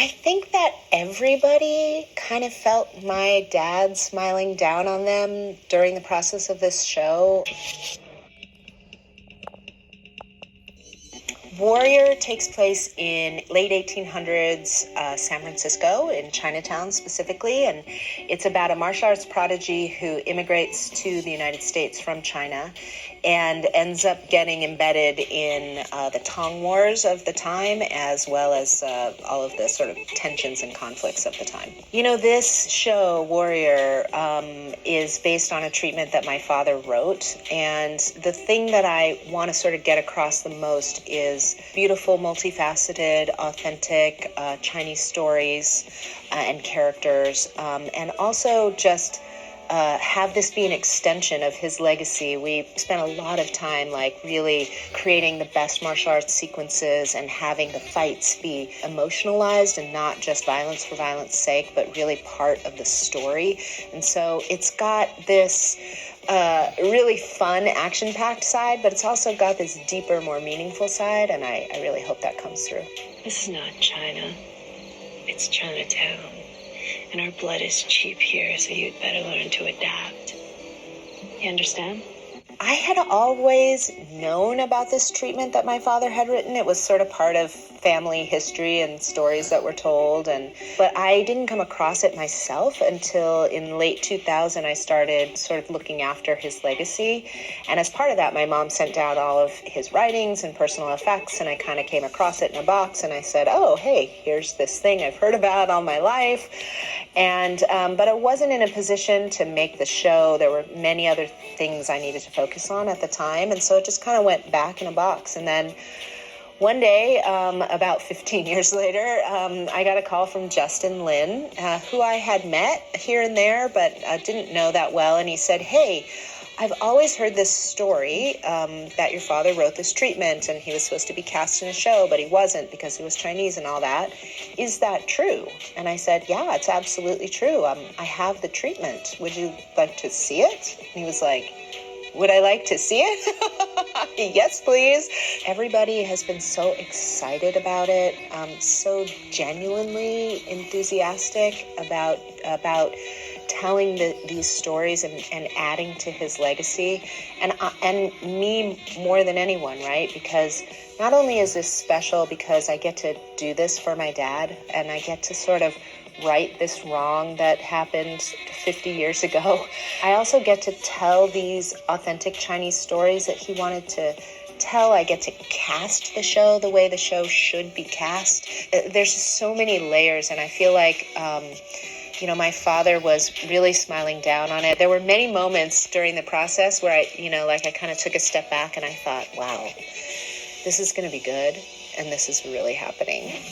I think that everybody kind of felt my dad smiling down on them during the process of this show. Warrior takes place in late 1800s San Francisco, in Chinatown specifically, and it's about a martial arts prodigy who immigrates to the United States from China and ends up getting embedded in the Tang Wars of the time, as well as all of the sort of tensions and conflicts of the time. You know, this show, Warrior, is based on a treatment that my father wrote, and the thing that I want to sort of get across the most is beautiful, multifaceted, authentic Chinese stories and characters, and also just have this be an extension of his legacy. We spent a lot of time really creating the best martial arts sequences and having the fights be emotionalized and not just violence for violence sake, but really part of the story. And so it's got this really fun, action-packed side, but it's also got this deeper, more meaningful side, and I really hope that comes through. This is not China. It's Chinatown. And our blood is cheap here, so you'd better learn to adapt. You understand? I had always known about this treatment that my father had written. It was sort of part of family history and stories that were told, but I didn't come across it myself until in late 2000 I started sort of looking after his legacy. And as part of that, my mom sent down all of his writings and personal effects, and I kind of came across it in a box, and I said, oh, hey, here's this thing I've heard about all my life. And but I wasn't in a position to make the show. There were many other things I needed to focus on at the time, and so it just kind of went back in a box. And then one day, about 15 years later, I got a call from Justin Lin, who I had met here and there, but didn't know that well. And he said, hey, I've always heard this story that your father wrote this treatment and he was supposed to be cast in a show, but he wasn't because he was Chinese and all that. Is that true? And I said, yeah, it's absolutely true. I have the treatment. Would you like to see it? And he was like, would I like to see it? Yes, please. Everybody has been so excited about it, so genuinely enthusiastic about telling these stories and adding to his legacy, and me more than anyone, right? Because not only is this special because I get to do this for my dad, and I get to sort of right this wrong that happened 50 years ago, I also get to tell these authentic Chinese stories that he wanted to tell. I get to cast the show the way the show should be cast. There's just so many layers, and I feel like my father was really smiling down on it. There were many moments during the process where I kind of took a step back and I thought, wow, this is going to be good, and this is really happening.